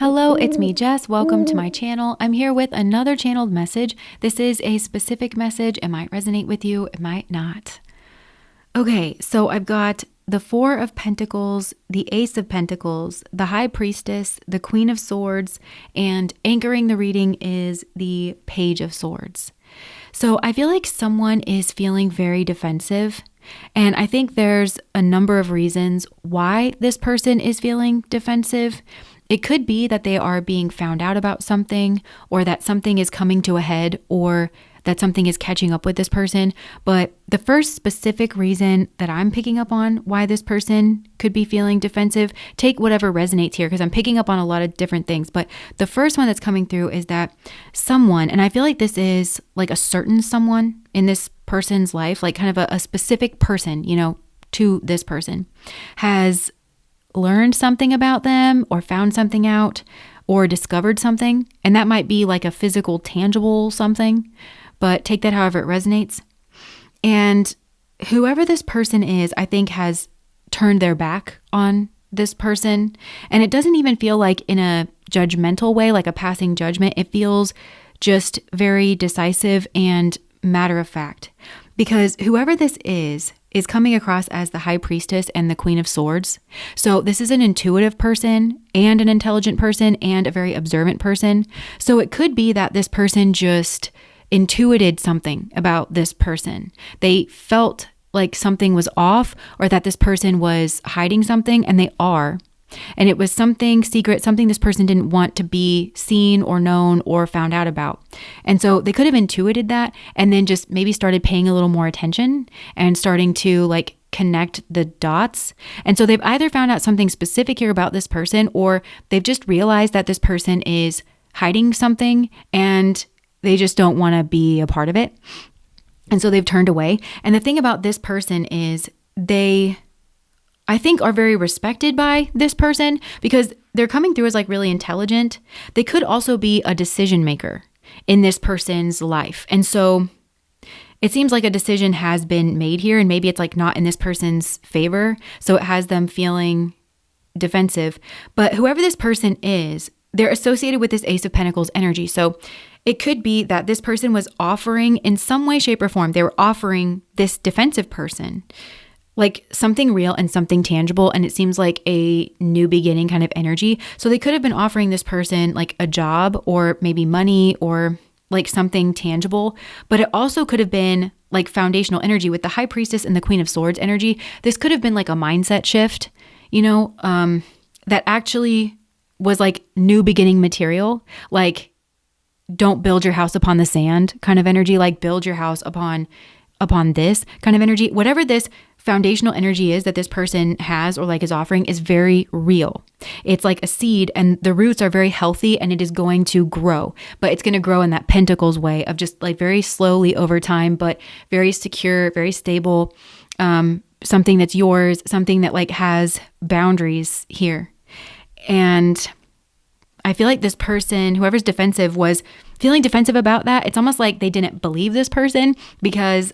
Hello, it's me, Jess. Welcome to my channel. I'm here with another channeled message. This is a specific message. It might resonate with you, it might not. Okay, so I've got the Four of Pentacles, the Ace of Pentacles, the High Priestess, the Queen of Swords, and anchoring the reading is the Page of Swords. So I feel like someone is feeling very defensive, and I think there's a number of reasons why this person is feeling defensive. It could be that they are being found out about something, or that something is coming to a head, or that something is catching up with this person. But the first specific reason that I'm picking up on why this person could be feeling defensive, take whatever resonates here, because I'm picking up on a lot of different things. But the first one that's coming through is that someone, and I feel like this is like a certain someone in this person's life, like kind of a specific person, to this person, has learned something about them or found something out or discovered something. And that might be like a physical, tangible something, but take that however it resonates. And whoever this person is, I think has turned their back on this person. And it doesn't even feel like in a judgmental way, like a passing judgment. It feels just very decisive and matter of fact. Because whoever this is coming across as the High Priestess and the Queen of Swords. So this is an intuitive person and an intelligent person and a very observant person. So it could be that this person just intuited something about this person. They felt like something was off, or that this person was hiding something, and they are. And it was something secret, something this person didn't want to be seen or known or found out about. And so they could have intuited that and then just maybe started paying a little more attention and starting to like connect the dots. And so they've either found out something specific here about this person, or they've just realized that this person is hiding something and they just don't want to be a part of it. And so they've turned away. And the thing about this person is I think are very respected by this person because they're coming through as like really intelligent. They could also be a decision maker in this person's life. And so it seems like a decision has been made here, and maybe it's like not in this person's favor. So it has them feeling defensive. But whoever this person is, they're associated with this Ace of Pentacles energy. So it could be that this person was offering in some way, shape, or form, they were offering this defensive person like something real and something tangible. And it seems like a new beginning kind of energy. So they could have been offering this person like a job or maybe money or like something tangible. But it also could have been like foundational energy with the High Priestess and the Queen of Swords energy. This could have been like a mindset shift, that actually was like new beginning material. Like, don't build your house upon the sand kind of energy, like build your house upon this kind of energy. Whatever this foundational energy is that this person has or like is offering is very real. It's like a seed, and the roots are very healthy, and it is going to grow, but it's going to grow in that Pentacles way of just like very slowly over time, but very secure, very stable, something that's yours, something that like has boundaries here. And I feel like this person, whoever's defensive, was feeling defensive about that. It's almost like they didn't believe this person because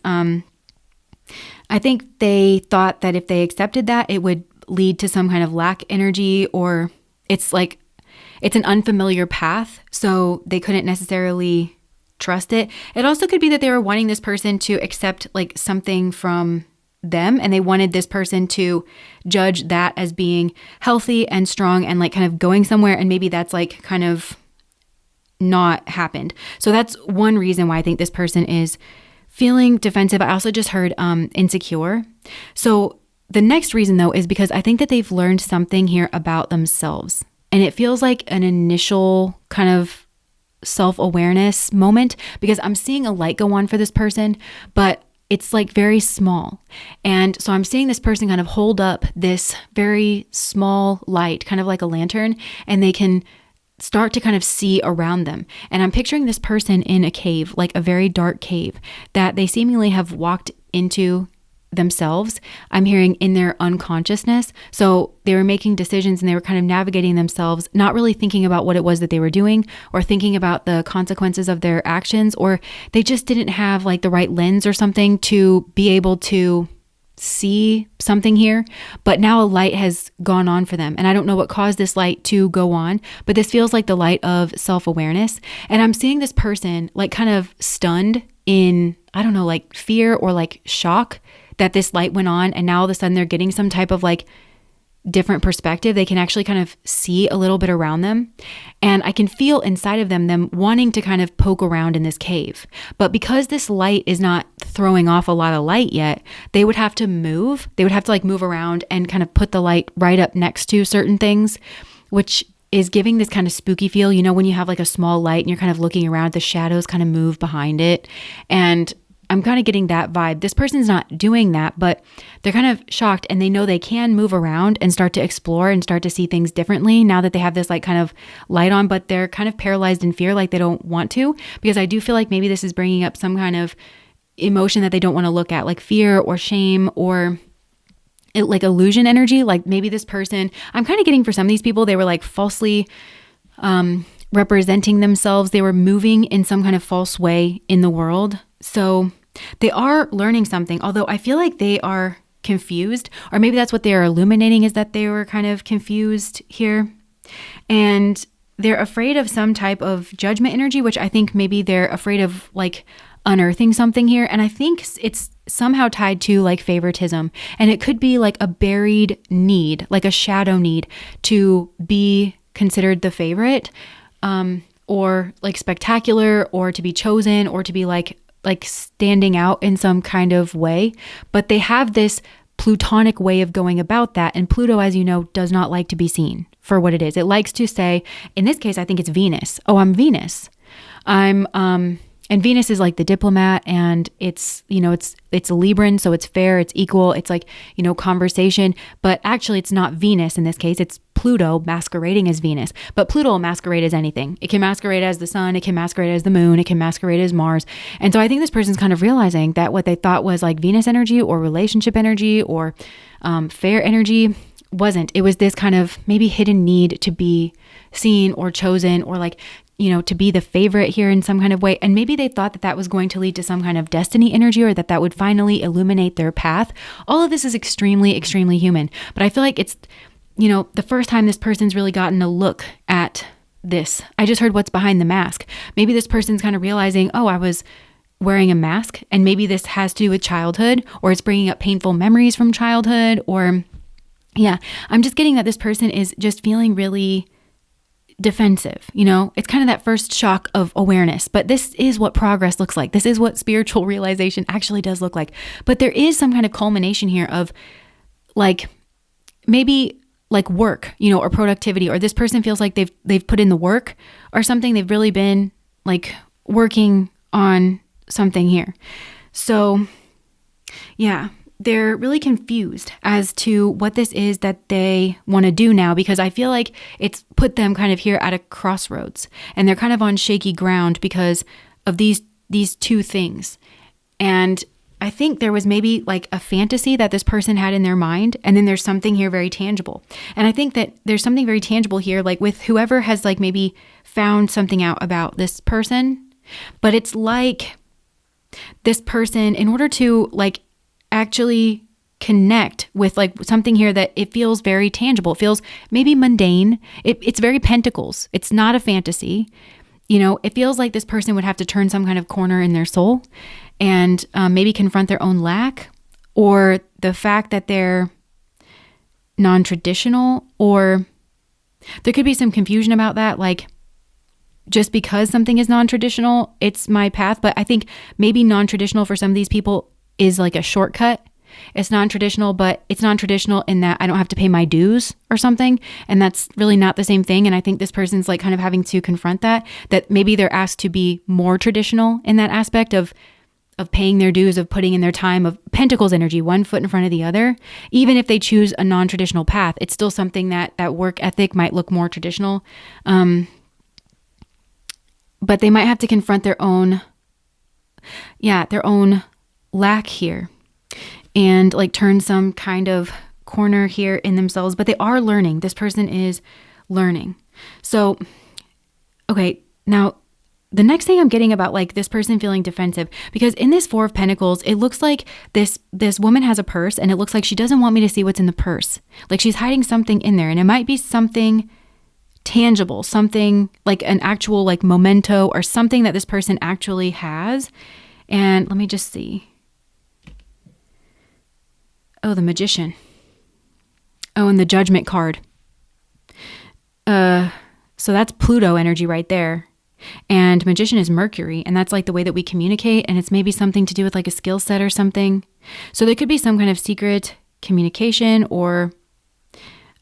I think they thought that if they accepted that, it would lead to some kind of lack energy, or it's an unfamiliar path. So they couldn't necessarily trust it. It also could be that they were wanting this person to accept like something from them, and they wanted this person to judge that as being healthy and strong and like kind of going somewhere, and maybe that's like kind of not happened. So that's one reason why I think this person is feeling defensive. I also just heard insecure. So the next reason though is because I think that they've learned something here about themselves, and it feels like an initial kind of self-awareness moment, because I'm seeing a light go on for this person, but it's like very small. And so I'm seeing this person kind of hold up this very small light, kind of like a lantern, and they can start to kind of see around them. And I'm picturing this person in a cave, like a very dark cave that they seemingly have walked into themselves. I'm hearing in their unconsciousness. So they were making decisions and they were kind of navigating themselves, not really thinking about what it was that they were doing or thinking about the consequences of their actions, or they just didn't have like the right lens or something to be able to see something here, but now a light has gone on for them. And I don't know what caused this light to go on, but this feels like the light of self-awareness. And I'm seeing this person like kind of stunned in, I don't know, like fear or like shock that this light went on. And now all of a sudden they're getting some type of like different perspective. They can actually kind of see a little bit around them. And I can feel inside of them wanting to kind of poke around in this cave. But because this light is not throwing off a lot of light yet, they would have to move. They would have to like move around and kind of put the light right up next to certain things, which is giving this kind of spooky feel. You know, when you have like a small light and you're kind of looking around, the shadows kind of move behind it. And I'm kind of getting that vibe. This person's not doing that, but they're kind of shocked and they know they can move around and start to explore and start to see things differently now that they have this like kind of light on, but they're kind of paralyzed in fear, like they don't want to, because I do feel like maybe this is bringing up some kind of emotion that they don't want to look at, like fear or shame or like illusion energy. Like maybe this person, I'm kind of getting for some of these people, they were like falsely representing themselves. They were moving in some kind of false way in the world. So they are learning something, although I feel like they are confused, or maybe that's what they are illuminating, is that they were kind of confused here. And they're afraid of some type of judgment energy, which I think maybe they're afraid of like unearthing something here. And I think it's somehow tied to like favoritism. And it could be like a buried need, like a shadow need to be considered the favorite, or like spectacular, or to be chosen, or to be like standing out in some kind of way. But they have this Plutonic way of going about that. And Pluto, as you know, does not like to be seen for what it is. It likes to say, in this case, I think it's Venus. Oh, I'm Venus. And Venus is like the diplomat, and it's, you know, it's Libran, so it's fair, it's equal, it's like, you know, conversation. But actually it's not Venus in this case, it's Pluto masquerading as Venus. But Pluto will masquerade as anything. It can masquerade as the sun, it can masquerade as the moon, it can masquerade as Mars. And so I think this person's kind of realizing that what they thought was like Venus energy or relationship energy or fair energy wasn't. It was this kind of maybe hidden need to be seen or chosen, or like, you know, to be the favorite here in some kind of way. And maybe they thought that that was going to lead to some kind of destiny energy, or that would finally illuminate their path. All of this is extremely, extremely human. But I feel like it's, you know, the first time this person's really gotten a look at this. I just heard what's behind the mask. Maybe this person's kind of realizing, oh, I was wearing a mask, and maybe this has to do with childhood, or it's bringing up painful memories from childhood, or yeah, I'm just getting that this person is just feeling really defensive. You know, it's kind of that first shock of awareness, but this is what progress looks like. This is what spiritual realization actually does look like. But there is some kind of culmination here of like, maybe like work, you know, or productivity, or this person feels like they've put in the work or something. They've really been like working on something here. So yeah, they're really confused as to what this is that they want to do now, because I feel like it's put them kind of here at a crossroads, and they're kind of on shaky ground because of these two things. And I think there was maybe like a fantasy that this person had in their mind, and then there's something here very tangible. And I think that there's something very tangible here, like with whoever has like maybe found something out about this person, but it's like this person, in order to like actually connect with like something here, that it feels very tangible. It feels maybe mundane. It's very pentacles. It's not a fantasy. You know, it feels like this person would have to turn some kind of corner in their soul and maybe confront their own lack, or the fact that they're non-traditional, or there could be some confusion about that. Like, just because something is non-traditional, it's my path. But I think maybe non-traditional for some of these people is like a shortcut. It's non-traditional, but it's non-traditional in that I don't have to pay my dues or something. And that's really not the same thing. And I think this person's like kind of having to confront that maybe they're asked to be more traditional in that aspect of paying their dues, of putting in their time, of Pentacles energy, one foot in front of the other. Even if they choose a non-traditional path, it's still something that work ethic might look more traditional. But they might have to confront their own lack here, and like turn some kind of corner here in themselves. But they are learning. This person is learning. So, okay, now the next thing I'm getting about like this person feeling defensive, because in this Four of Pentacles, it looks like this woman has a purse and it looks like she doesn't want me to see what's in the purse. Like she's hiding something in there, and it might be something tangible, something like an actual like memento or something that this person actually has. And let me just see. Oh, the Magician. Oh, and the Judgment card. So that's Pluto energy right there. And Magician is Mercury, and that's like the way that we communicate, and it's maybe something to do with like a skill set or something. So there could be some kind of secret communication, or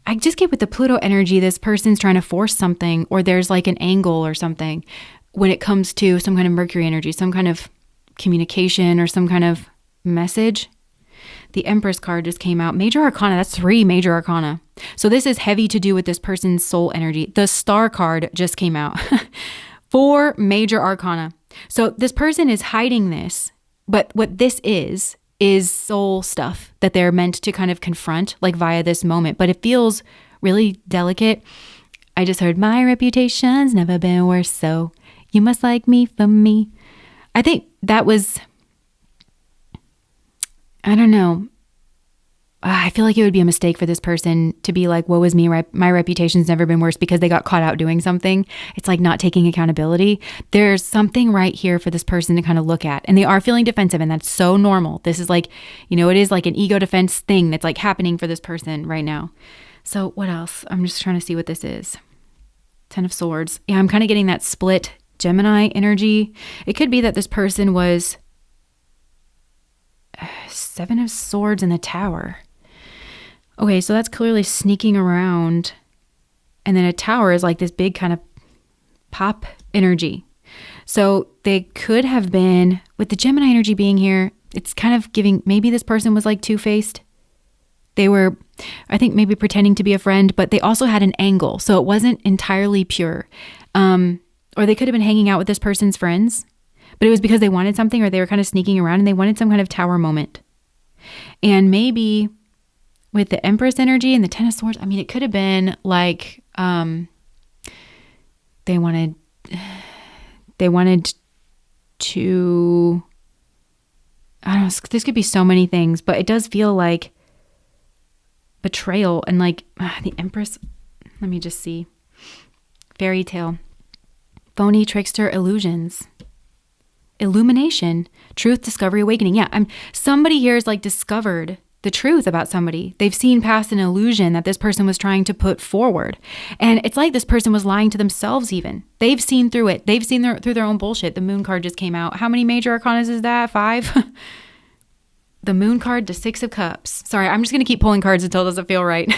I just get with the Pluto energy, this person's trying to force something, or there's like an angle or something when it comes to some kind of Mercury energy, some kind of communication or some kind of message. The Empress card just came out. Major Arcana, that's 3 Major Arcana. So this is heavy to do with this person's soul energy. The Star card just came out. 4 Major Arcana. So this person is hiding this, but what this is soul stuff that they're meant to kind of confront, like via this moment. But it feels really delicate. I just heard, my reputation's never been worse, so you must like me for me. I think that was, I don't know. I feel like it would be a mistake for this person to be like, woe is me, my reputation's never been worse, because they got caught out doing something. It's like not taking accountability. There's something right here for this person to kind of look at. And they are feeling defensive, and that's so normal. This is like, you know, it is like an ego defense thing that's like happening for this person right now. So what else? I'm just trying to see what this is. 10 of Swords. Yeah, I'm kind of getting that split Gemini energy. It could be that this person was 7 of Swords in the Tower. Okay, so that's clearly sneaking around. And then a Tower is like this big kind of pop energy. So they could have been, with the Gemini energy being here, it's kind of giving, maybe this person was like two-faced. They were, I think, maybe pretending to be a friend, but they also had an angle. So it wasn't entirely pure. Or they could have been hanging out with this person's friends, but it was because they wanted something, or they were kind of sneaking around and they wanted some kind of Tower moment. And maybe with the Empress energy and the 10 of Swords, I mean, it could have been like they wanted to, I don't know, this could be so many things, but it does feel like betrayal and like the Empress. Let me just see. Fairy tale, phony, trickster, illusions, illumination, truth, discovery, awakening. Yeah, somebody here has like discovered the truth about somebody. They've seen past an illusion that this person was trying to put forward. And it's like this person was lying to themselves even. They've seen through it. They've seen through their own bullshit. The Moon card just came out. How many Major Arcanas is that? 5? The Moon card, the 6 of Cups. Sorry, I'm just going to keep pulling cards until it doesn't feel right.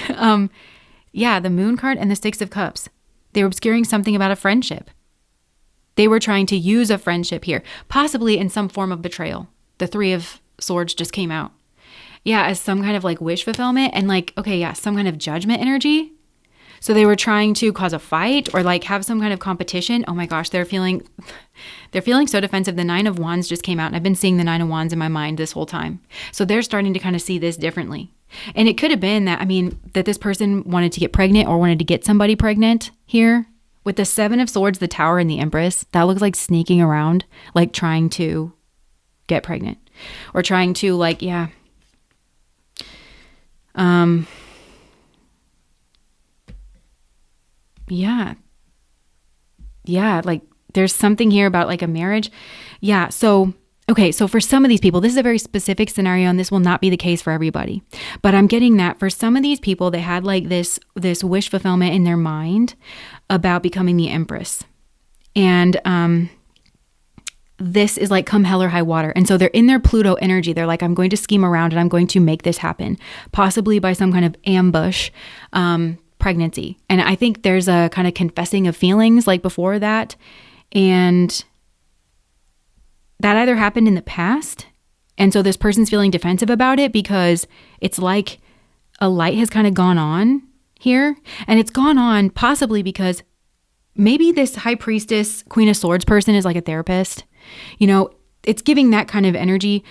Yeah, the Moon card and the 6 of Cups. They were obscuring something about a friendship. They were trying to use a friendship here, possibly in some form of betrayal. The 3 of Swords just came out. Yeah, as some kind of like wish fulfillment and like, okay, yeah, some kind of judgment energy. So they were trying to cause a fight or like have some kind of competition. Oh my gosh, they're feeling so defensive. The 9 of Wands just came out, and I've been seeing the 9 of Wands in my mind this whole time. So they're starting to kind of see this differently. And it could have been that, I mean, that this person wanted to get pregnant or wanted to get somebody pregnant here. With the 7 of Swords, the Tower, and the Empress, that looks like sneaking around, like trying to get pregnant or trying to like, yeah. Yeah, like there's something here about like a marriage. Yeah, so, okay, so for some of these people, this is a very specific scenario, and this will not be the case for everybody. But I'm getting that for some of these people, they had like this wish fulfillment in their mind about becoming the Empress. And this is like come hell or high water. And so they're in their Pluto energy. They're like, I'm going to scheme around and I'm going to make this happen, possibly by some kind of ambush pregnancy. And I think there's a kind of confessing of feelings like before that. And that either happened in the past, and so this person's feeling defensive about it because it's like a light has kind of gone on here. And it's gone on possibly because maybe this High Priestess, Queen of Swords person is like a therapist. You know, it's giving that kind of energy.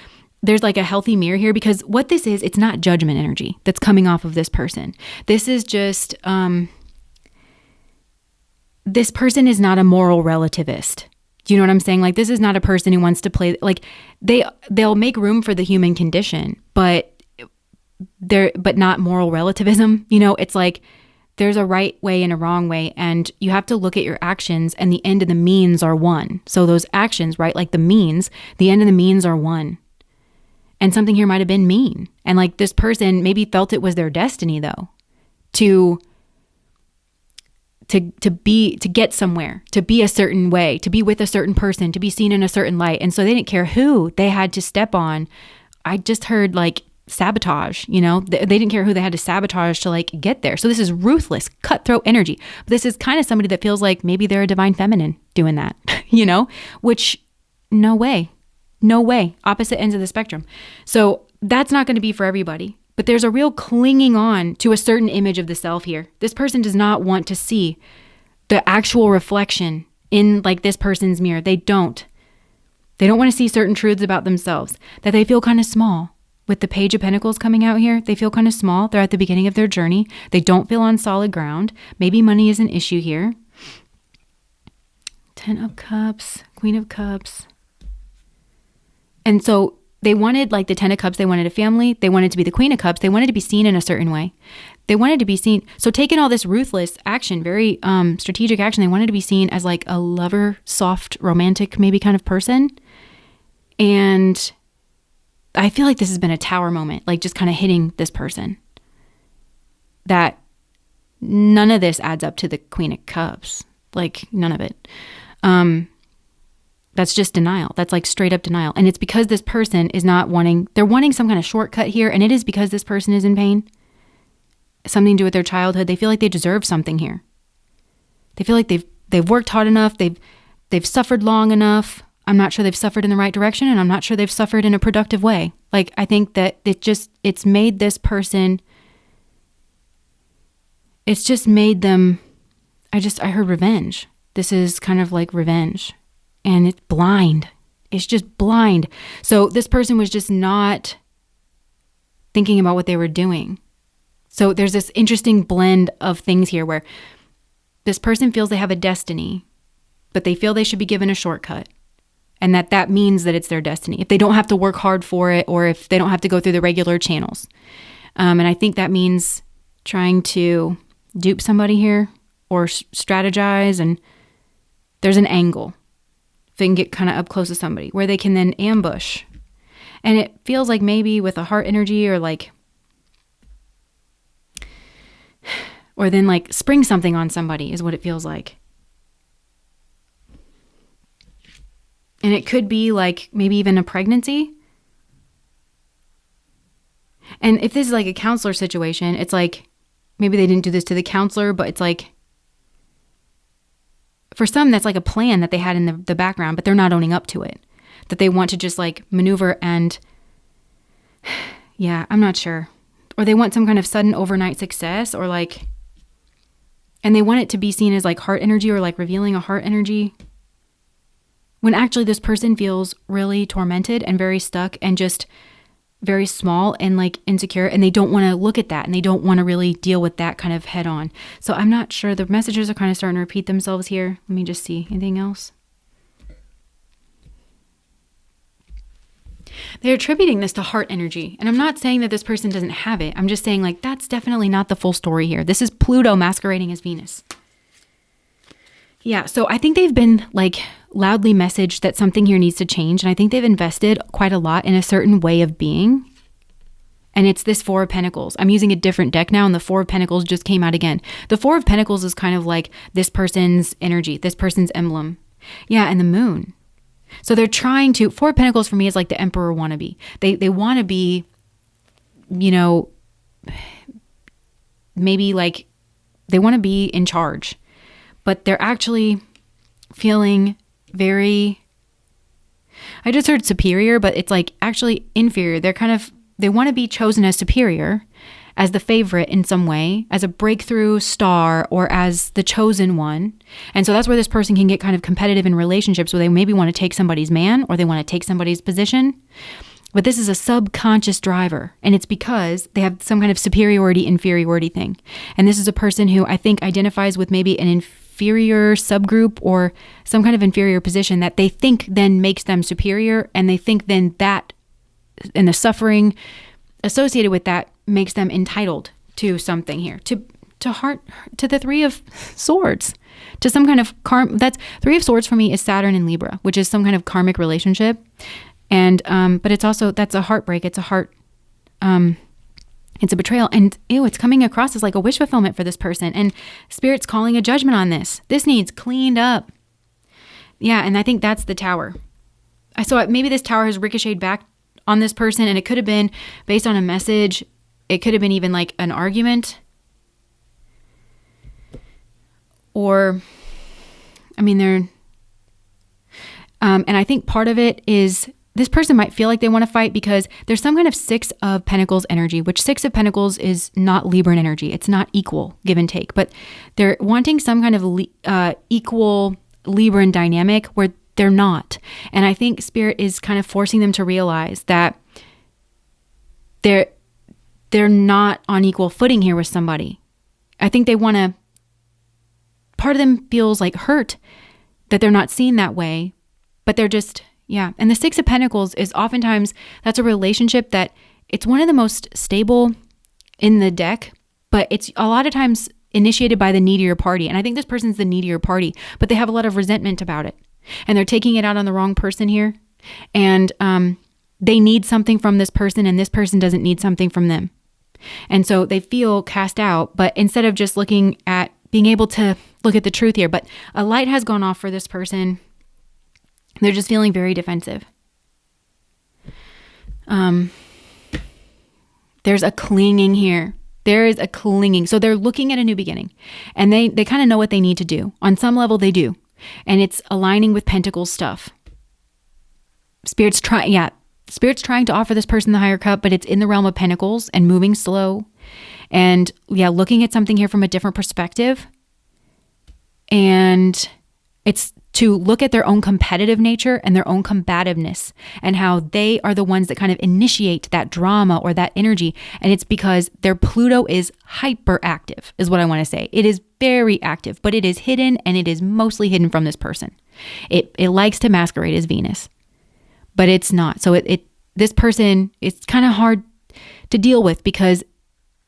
There's like a healthy mirror here, because what this is, it's not judgment energy that's coming off of this person. This is just, this person is not a moral relativist. Do you know what I'm saying? Like, this is not a person who wants to play, like, they'll make room for the human condition, but not moral relativism. You know, it's like there's a right way and a wrong way, and you have to look at your actions, and the end and the means are one. So those actions, right? Like the means, the end and the means are one. And something here might have been mean. And like this person maybe felt it was their destiny though, to get somewhere, to be a certain way, to be with a certain person, to be seen in a certain light. And so they didn't care who they had to step on. I just heard like sabotage, you know, they didn't care who they had to sabotage to like get there. So this is ruthless, cutthroat energy. But this is kind of somebody that feels like maybe they're a divine feminine doing that, you know, which no way, opposite ends of the spectrum. So that's not going to be for everybody. But there's a real clinging on to a certain image of the self here. This person does not want to see the actual reflection in like this person's mirror. They don't want to see certain truths about themselves, that they feel kind of small. With the Page of Pentacles coming out here, they feel kind of small. They're at the beginning of their journey. They don't feel on solid ground. Maybe money is an issue here. 10 of Cups, Queen of Cups. And so they wanted, like the 10 of Cups, they wanted a family. They wanted to be the Queen of Cups. They wanted to be seen in a certain way. They wanted to be seen. So taking all this ruthless action, very strategic action, they wanted to be seen as like a lover, soft, romantic, maybe kind of person. And I feel like this has been a tower moment, like just kind of hitting this person. That none of this adds up to the Queen of Cups. Like none of it. That's just denial. That's like straight up denial. And it's because this person is not wanting, they're wanting some kind of shortcut here. And it is because this person is in pain. Something to do with their childhood. They feel like they deserve something here. They feel like they've worked hard enough. They've suffered long enough. I'm not sure they've suffered in the right direction. And I'm not sure they've suffered in a productive way. Like, I think that it's made this person, it's just made them, I heard revenge. This is kind of like revenge. And it's blind. It's just blind. So this person was just not thinking about what they were doing. So there's this interesting blend of things here where this person feels they have a destiny, but they feel they should be given a shortcut. And that means that it's their destiny. If they don't have to work hard for it, or if they don't have to go through the regular channels. And I think that means trying to dupe somebody here or strategize. And there's an angle. If they can get kind of up close to somebody where they can then ambush. And it feels like maybe with a heart energy or then like spring something on somebody is what it feels like. And it could be like maybe even a pregnancy. And if this is like a counselor situation, it's like maybe they didn't do this to the counselor, but it's like for some, that's like a plan that they had in the background, but they're not owning up to it. That they want to just like maneuver and, yeah, I'm not sure. Or they want some kind of sudden overnight success or like, and they want it to be seen as like heart energy or like revealing a heart energy. When actually this person feels really tormented and very stuck and just very small and like insecure, and they don't want to look at that and they don't want to really deal with that kind of head on. So I'm not sure. The messages are kind of starting to repeat themselves here. Let me just see. Anything else? They're attributing this to heart energy. And I'm not saying that this person doesn't have it. I'm just saying like that's definitely not the full story here. This is Pluto masquerading as Venus. Yeah, so I think they've been like loudly messaged that something here needs to change. And I think they've invested quite a lot in a certain way of being. And it's this Four of Pentacles. I'm using a different deck now, and the Four of Pentacles just came out again. The Four of Pentacles is kind of like this person's energy, this person's emblem. Yeah, and the Moon. So they're trying to, Four of Pentacles for me is like the Emperor wannabe. They want to be, you know, maybe like they want to be in charge. But they're actually feeling very, I just heard superior, but it's like actually inferior. They want to be chosen as superior, as the favorite in some way, as a breakthrough star or as the chosen one. And so that's where this person can get kind of competitive in relationships where they maybe want to take somebody's man or they want to take somebody's position. But this is a subconscious driver, and it's because they have some kind of superiority, inferiority thing. And this is a person who I think identifies with maybe an inferior subgroup or some kind of inferior position that they think then makes them superior. And they think then that, and the suffering associated with that makes them entitled to something here, to the Three of Swords, to some kind of that's Three of Swords for me is Saturn and Libra, which is some kind of karmic relationship. And, but it's also, that's a heartbreak. It's a it's a betrayal. And it's coming across as like a wish fulfillment for this person. And Spirit's calling a judgment on this. This needs cleaned up. Yeah. And I think that's the Tower. I saw maybe this Tower has ricocheted back on this person, and it could have been based on a message. It could have been even like an argument. Or, I mean, and I think part of it is this person might feel like they want to fight because there's some kind of Six of Pentacles energy, which Six of Pentacles is not Libran energy. It's not equal give and take, but they're wanting some kind of equal Libran dynamic where they're not. And I think Spirit is kind of forcing them to realize that they're not on equal footing here with somebody. I think they want to, part of them feels like hurt that they're not seen that way, but they're just, yeah. And the Six of Pentacles is oftentimes, that's a relationship that it's one of the most stable in the deck, but it's a lot of times initiated by the needier party. And I think this person's the needier party, but they have a lot of resentment about it. And they're taking it out on the wrong person here. And they need something from this person, and this person doesn't need something from them. And so they feel cast out, but instead of just looking at being able to look at the truth here, but a light has gone off for this person. They're just feeling very defensive. There's a clinging here. There is a clinging. So they're looking at a new beginning, and they kind of know what they need to do. On some level they do. And it's aligning with Pentacles stuff. Spirit's trying to offer this person the higher cup, but it's in the realm of Pentacles and moving slow. And yeah, looking at something here from a different perspective. And it's to look at their own competitive nature and their own combativeness and how they are the ones that kind of initiate that drama or that energy. And it's because their Pluto is hyperactive, is what I want to say. It is very active, but it is hidden, and it is mostly hidden from this person. It likes to masquerade as Venus, but it's not. So this person, it's kind of hard to deal with, because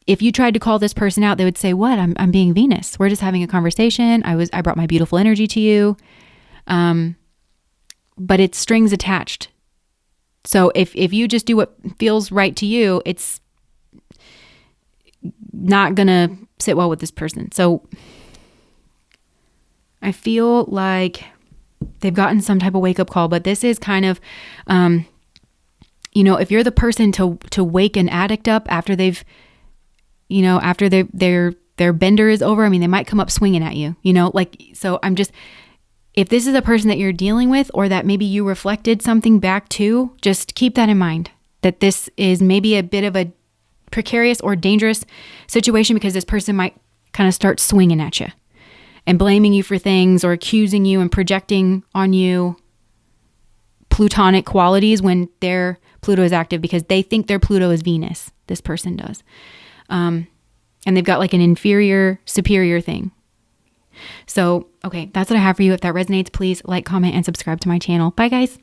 if you tried to call this person out, they would say, what? I'm being Venus. We're just having a conversation. I brought my beautiful energy to you. But it's strings attached. So if you just do what feels right to you, it's not going to sit well with this person. So I feel like they've gotten some type of wake up call, but this is kind of, if you're the person to wake an addict up after they've, after their bender is over, I mean, they might come up swinging at you, so if this is a person that you're dealing with, or that maybe you reflected something back to, just keep that in mind, that this is maybe a bit of a precarious or dangerous situation, because this person might kind of start swinging at you and blaming you for things, or accusing you and projecting on you plutonic qualities when their Pluto is active, because they think their Pluto is Venus. This person does. And they've got like an inferior, superior thing. So, okay, that's what I have for you. If that resonates, please like, comment, and subscribe to my channel. Bye, guys.